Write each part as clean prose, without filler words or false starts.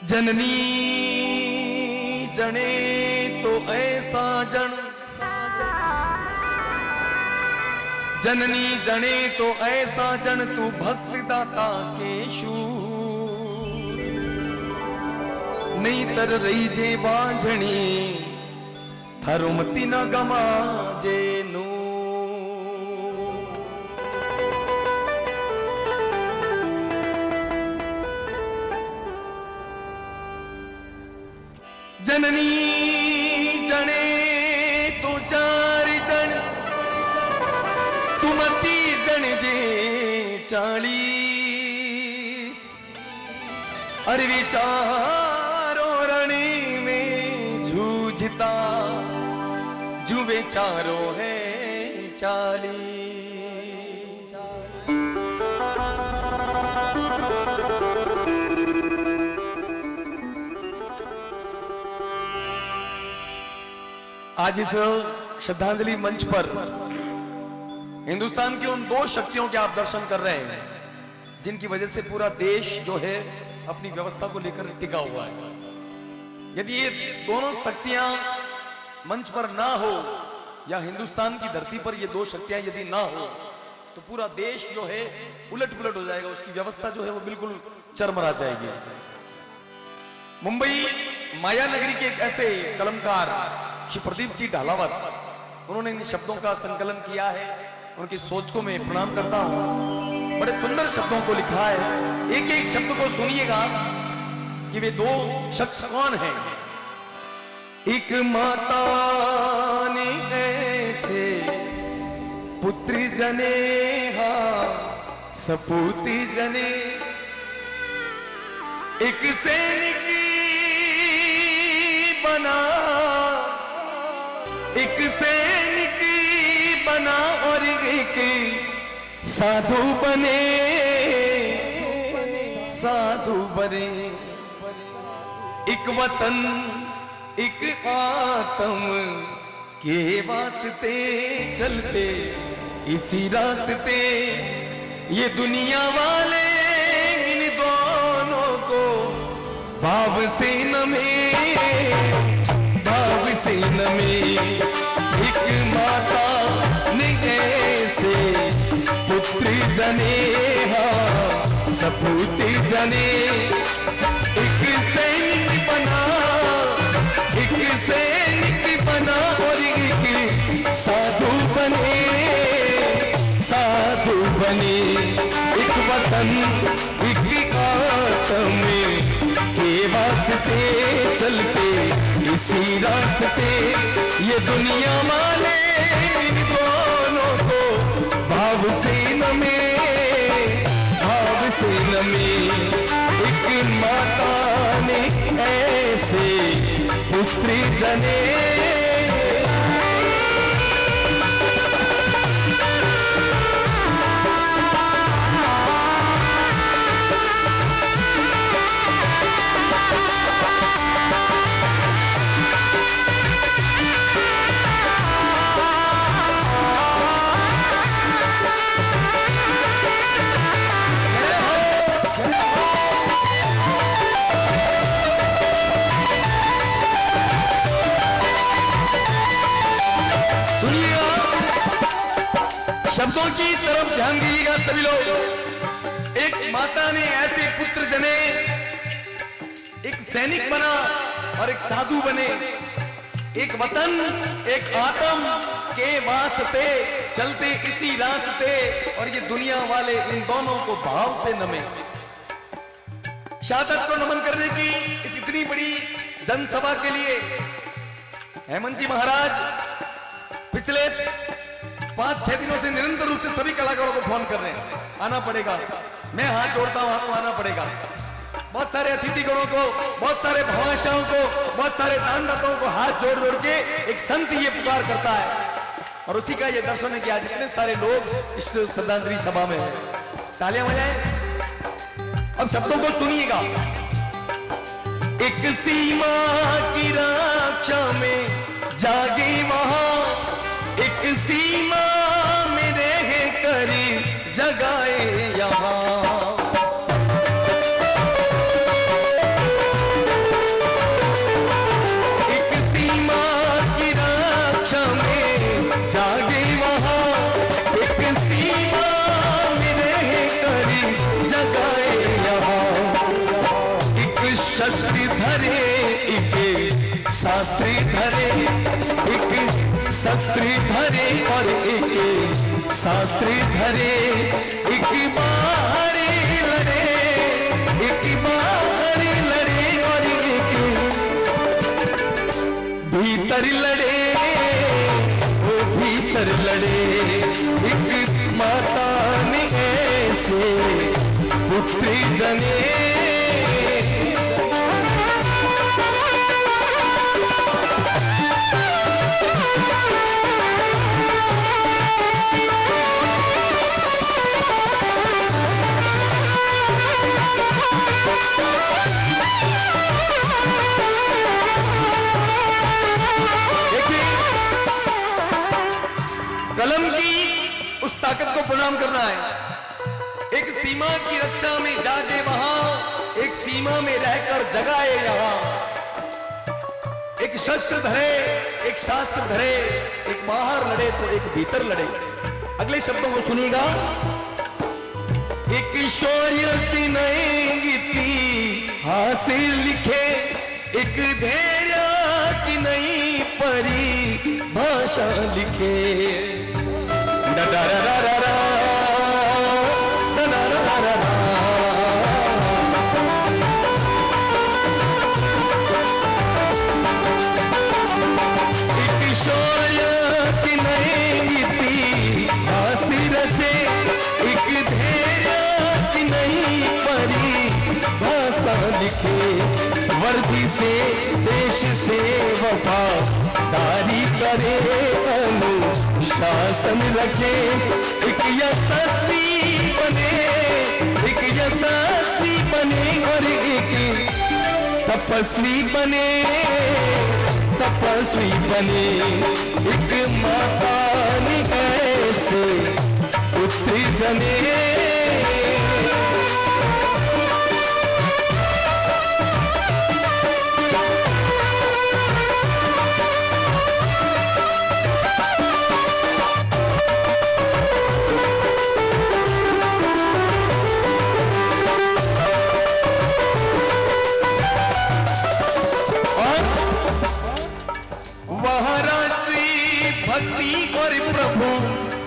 जननी जने तो ऐसा जन, जननी जने तो ऐसा जन, तू भक्त दाता के शूर। नहीं तर रही जे बांझणी, थारो मती न गमा जे नू। जननी जने तो चार जन, तुमती जन जे 40। अरे विचारो रणी में जूझता, जो बेचारो है 40। आज इस श्रद्धांजलि मंच पर हिंदुस्तान की उन दो शक्तियों के आप दर्शन कर रहे हैं जिनकी वजह से पूरा देश जो है अपनी व्यवस्था को लेकर टिका हुआ है। यदि ये दोनों शक्तियां मंच पर ना हो या हिंदुस्तान की धरती पर ये दो शक्तियां यदि ना हो तो पूरा देश जो है उलट पुलट हो जाएगा, उसकी व्यवस्था जो है वो बिल्कुल चरमरा जाएगी। मुंबई माया नगरी के एक ऐसे कलमकार श्री प्रदीप जी ढालावत, उन्होंने इन शब्दों का संकलन किया है। उनकी सोच को मैं प्रणाम करता हूं। बड़े सुंदर शब्दों को लिखा है। एक एक शब्द को सुनिएगा कि वे दो शख्स कौन हैं। एक माता ने ऐसे पुत्री जने, हाँ सपूती जने, एक सैनिक बना, एक सैनिक बना और एक साधु बने, साधु बने। एक वतन एक आत्म के वास्ते चलते, इसी रास्ते ये दुनिया वाले इन दोनों को भाव से नमे, भाव से नमे। एक माता ने ऐसे पुत्री जने, हाँ सपूती जने, एक सैनिक बना, एक सैनिक बना और एक साधु बने, साधु बने। एक वतन एक आत्म के वास्ते चलते, इसी रास्ते ये दुनिया वाले इन दोनों को भाव से नमे, भाव से नमे। एक माता ने ऐसे पुत्री जने, शब्दों की तरफ ध्यान दीजिएगा सभी लोग। एक माता ने ऐसे पुत्र जने, एक सैनिक बना और एक साधु बने। एक वतन एक आत्म के वास्ते चलते, इसी रास्ते और ये दुनिया वाले इन दोनों को भाव से नमे। शहादत को नमन करने की इस इतनी बड़ी जनसभा के लिए हेमंत जी महाराज पिछले 5-6 दिनों से निरंतर रूप से सभी कलाकारों को फोन कर रहे हैं, आना पड़ेगा। मैं हाथ जोड़ता हूं, आपको आना पड़ेगा। बहुत सारे अतिथिगणों को, बहुत सारे भाषाओं को, बहुत सारे दानदाताओं को हाथ जोड़ जोड़ के एक संत ये पुकार करता है और उसी का ये दर्शन है कि आज इतने सारे लोग इस श्रद्धांजलि सभा में हैं। तालियां बजाएं। अब शब्दों को सुनिएगा। एक सीमा की रक्षा में जागे वहां, एक सीमा में रह कर जगाए यहाँ। शस्त्री धरे एक शास्त्री धरे, एक शस्त्री धरे और एक शास्त्री धरे, एक बाहरी लड़े, एक बाहरी लड़े और एक भीतर लड़े, वो भीतर लड़े। एक माता ने ऐसे पुत्री जने, कलम की उस ताकत को प्रणाम करना है। एक सीमा की रक्षा में जागे वहां, एक सीमा में रहकर जगाए यहां। एक शस्त्र धरे, एक शास्त्र धरे, एक बाहर लड़े तो एक भीतर लड़े। अगले शब्दों को सुनिएगा। एक शौर्य की नई गीति हासिल लिखे, एक धैर्य की नई परिभाषा लिखे। दा दा दा दा दा दा दा दा दा दा। एक शौर्य की नई गीति हासिल रचे, एक धैर्य की नई परिभाषा लिखे। वर्दी से देश से वफादारी करे, अनुशासन रखे, एक यशस्वी बने, एक यशस्वी बने और एक तपस्वी बने, तपस्वी बने। एक माता ने ऐसे पुत्री जने, वहाँ राष्ट्रीय भक्ति और प्रभु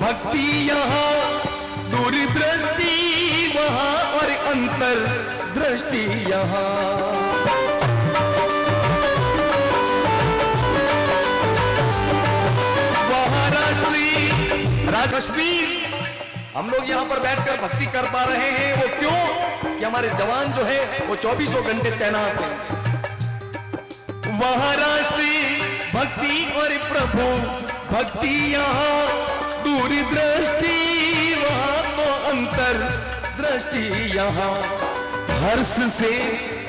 भक्ति यहाँ, दूरदृष्टि वहाँ और अंतर दृष्टि यहाँ। वहाँ राष्ट्रीय कश्मीर, हम लोग यहाँ पर बैठकर भक्ति कर पा रहे हैं, वो क्यों? कि हमारे जवान जो है वो 24 घंटे तैनात हैं। वहाँ राष्ट्रीय भक्ति और प्रभु भक्ति यहाँ, दूरदृष्टि वहाँ तो अंतर दृष्टि यहाँ। हर्ष से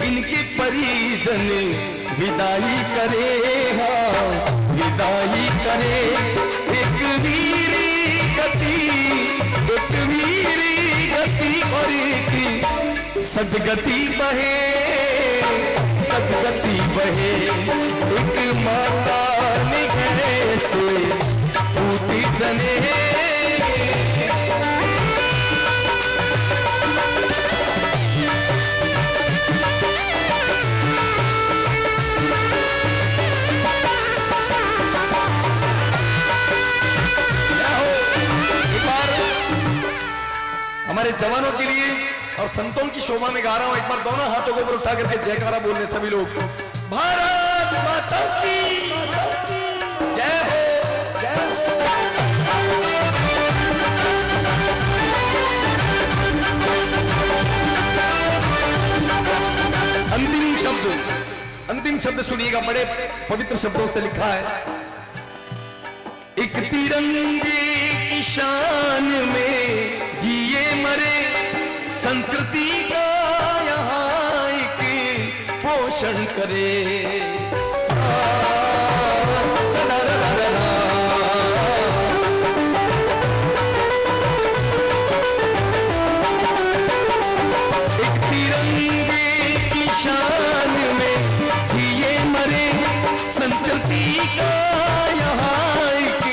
इनके परिजन विदाई करे, हाँ विदाई करे। एक वीरी गति, एक वीरी गति और एक सदगति बहे, सदगति बहे। एक माता ने ऐसे पूती जने, हमारे जवानों के लिए और संतों की शोभा में गा रहा हूं। एक बार दोनों हाथों को ऊपर उठा करके जयकारा बोलने सभी लोग। भारत माता की जय हो, जय हो। अंतिम शब्द सुनिएगा, बड़े पवित्र शब्दों से लिखा है। एक तिरंगे की शान में जिए मरे, संस्कृति का यहाँ एक पोषण करे। एक तिरंगे की शान में जिए मरे, संस्कृति का यहाँ एक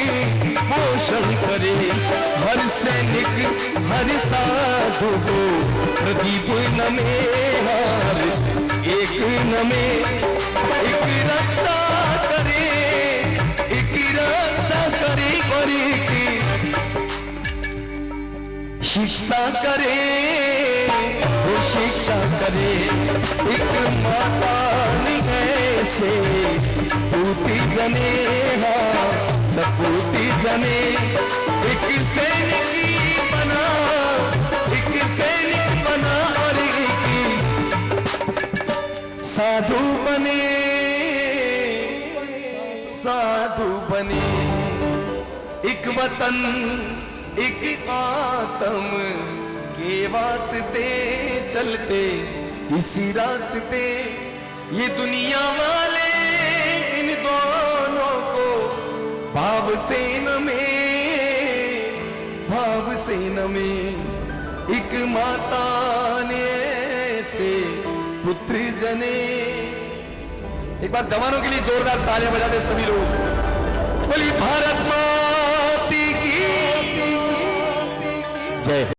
पोषण करे। हर सैनिक हर साधु को प्रदीप नमे, हर एक न में एक रक्षा करे, एक रक्षा करे करी की शिक्षा करे, वो शिक्षा करे। एक माता से पूती जने हाँ सपूती जने, एक सैनिक बना, एक सैनिक बना और एक साधु बने, साधु बने। एक वतन एक आत्म के वास्ते चलते इसी रास्ते, ये दुनिया वाले इन दोनों को भाव से न में, भाव से न में। एक माता ने से पुत्र जने। एक बार जवानों के लिए जोरदार तालियां बजा दे सभी लोग। बोली भारत माता की जय।